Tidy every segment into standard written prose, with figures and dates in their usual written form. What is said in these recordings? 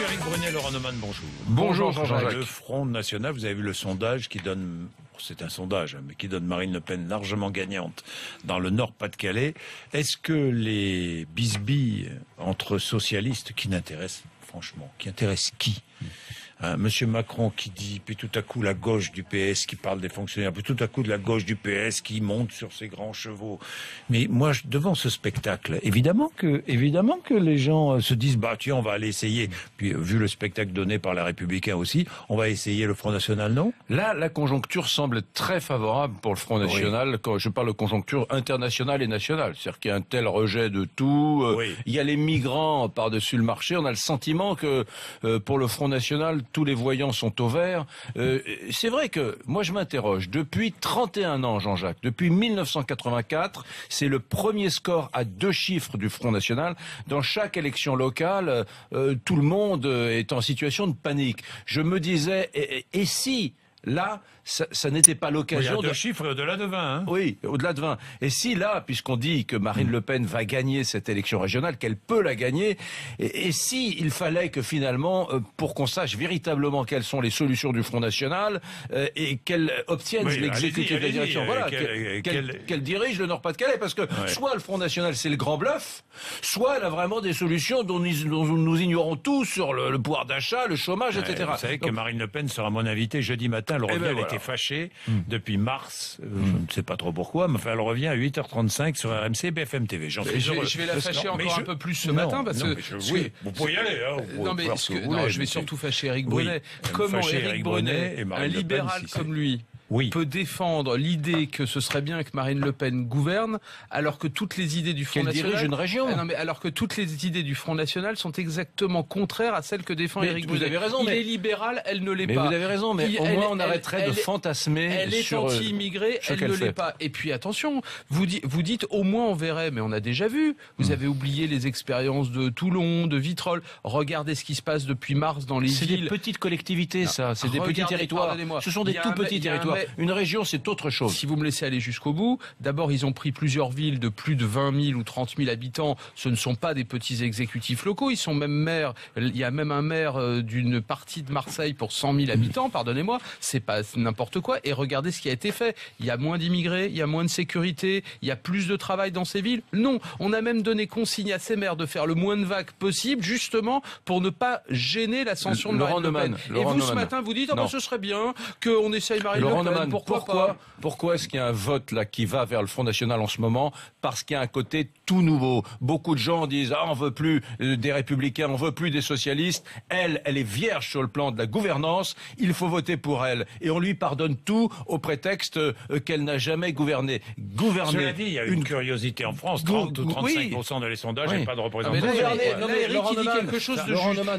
Éric Brunet, Laurent Neumann, bonjour. Bonjour Jean-Jacques. Le Front National, vous avez vu le sondage qui donne, c'est un sondage, mais qui donne Marine Le Pen largement gagnante dans le Nord-Pas-de-Calais. Est-ce que les bisbilles entre socialistes qui n'intéressent, franchement, qui intéressent qui? Monsieur Macron qui dit, puis tout à coup la gauche du PS qui parle des fonctionnaires, puis tout à coup de la gauche du PS qui monte sur ses grands chevaux. Mais moi, devant ce spectacle, évidemment que les gens se disent, bah tiens, on va aller essayer. Puis vu le spectacle donné par les Républicains aussi, on va essayer le Front National, non? Là, la conjoncture semble très favorable pour le Front National. Oui. Quand je parle de conjoncture internationale et nationale, c'est-à-dire qu'il y a un tel rejet de tout. Oui. Il y a les migrants par-dessus le marché. On a le sentiment que pour le Front National, tous les voyants sont au vert. C'est vrai que moi je m'interroge. Depuis 31 ans, Jean-Jacques, depuis 1984, c'est le premier score à 2 chiffres du Front National. Dans chaque élection locale, tout le monde est en situation de panique. Je me disais, et si là, ça n'était pas l'occasion de chiffres au-delà de 20. Hein. Oui, au-delà de 20. Et si là, puisqu'on dit que Marine Le Pen va gagner cette élection régionale, qu'elle peut la gagner, et si il fallait que finalement, pour qu'on sache véritablement quelles sont les solutions du Front National, et qu'elle obtienne l'exécutif de la direction, voilà, qu'elle dirige le Nord-Pas-de-Calais, parce que soit le Front National c'est le grand bluff, soit elle a vraiment des solutions dont nous ignorons tout sur le pouvoir d'achat, le chômage, etc. Vous savez que Marine Le Pen sera mon invitée jeudi matin. Elle revient, elle était fâchée depuis mars, je ne sais pas trop pourquoi, mais enfin elle revient à 8h35 sur RMC BFM TV. Je vais la fâcher encore un peu plus ce matin parce que vous pouvez y aller. Hein, je vais surtout fâcher Éric Brunet. Comment Éric Brunet, un libéral comme lui, peut défendre l'idée que ce serait bien que Marine Le Pen gouverne, alors que toutes les idées du Front National dirige une région. Alors que toutes les idées du Front National sont exactement contraires à celles que défend Éric Brunet. Vous avez raison. Il est libéral, elle ne l'est pas. Mais vous avez raison. Mais au moins on arrêterait de fantasmer. Elle est anti-immigrée, elle ne l'est pas. Et puis attention, vous dites au moins on verrait, mais on a déjà vu. Vous avez oublié les expériences de Toulon, de Vitrolles. Regardez ce qui se passe depuis mars dans les villes. C'est des petites collectivités, ça. C'est des petits territoires. Ce sont des tout petits territoires. Une région, c'est autre chose. Si vous me laissez aller jusqu'au bout, d'abord, ils ont pris plusieurs villes de plus de 20 000 ou 30 000 habitants. Ce ne sont pas des petits exécutifs locaux. Ils sont même maires. Il y a même un maire d'une partie de Marseille pour 100 000 habitants. Pardonnez-moi. C'est pas n'importe quoi. Et regardez ce qui a été fait. Il y a moins d'immigrés. Il y a moins de sécurité. Il y a plus de travail dans ces villes. Non. On a même donné consigne à ces maires de faire le moins de vagues possible, justement, pour ne pas gêner l'ascension de Marine Le Pen. Et vous, ce matin, vous dites, ce serait bien qu'on essaye Marine Le Pen. Pourquoi est-ce qu'il y a un vote là qui va vers le Front National en ce moment? Parce qu'il y a un côté tout nouveau. Beaucoup de gens disent on veut plus des républicains, on veut plus des socialistes. Elle est vierge sur le plan de la gouvernance. Il faut voter pour elle et on lui pardonne tout au prétexte qu'elle n'a jamais gouverné. Cela dit, il y a une curiosité en France. 30 ou 35% de les sondages et pas de représentation.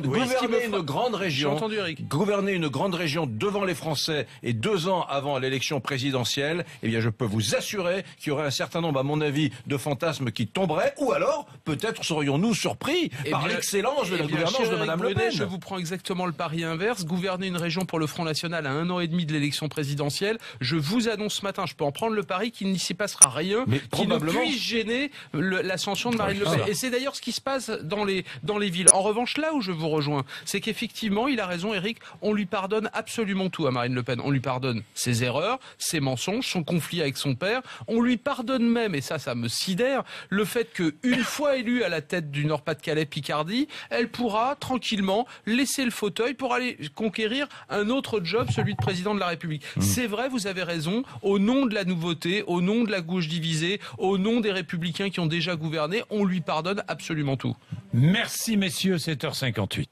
Gouverner une grande région. Gouverner une grande région devant les Français et 2 ans avant l'élection présidentielle, eh bien, je peux vous assurer qu'il y aurait un certain nombre, à mon avis, de fantasmes qui tomberaient, ou alors, peut-être serions-nous surpris par l'excellence de la gouvernance de Madame Le Pen. Je vous prends exactement le pari inverse. Gouverner une région pour le Front National à 1 an et demi de l'élection présidentielle, je vous annonce ce matin, je peux en prendre le pari qu'il n'y s'y passera rien, qui ne puisse gêner l'ascension de Marine Le Pen. Et c'est d'ailleurs ce qui se passe dans les villes. En revanche, là où je vous rejoins, c'est qu'effectivement, il a raison, Éric, on lui pardonne absolument tout à Marine Le Pen. On lui pardonne ses erreurs, ses mensonges, son conflit avec son père. On lui pardonne même, et ça me sidère, le fait qu'une fois élue à la tête du Nord-Pas-de-Calais-Picardie, elle pourra tranquillement laisser le fauteuil pour aller conquérir un autre job, celui de président de la République. C'est vrai, vous avez raison, au nom de la nouveauté, au nom de la gauche divisée, au nom des républicains qui ont déjà gouverné, on lui pardonne absolument tout. Merci messieurs, 7h58.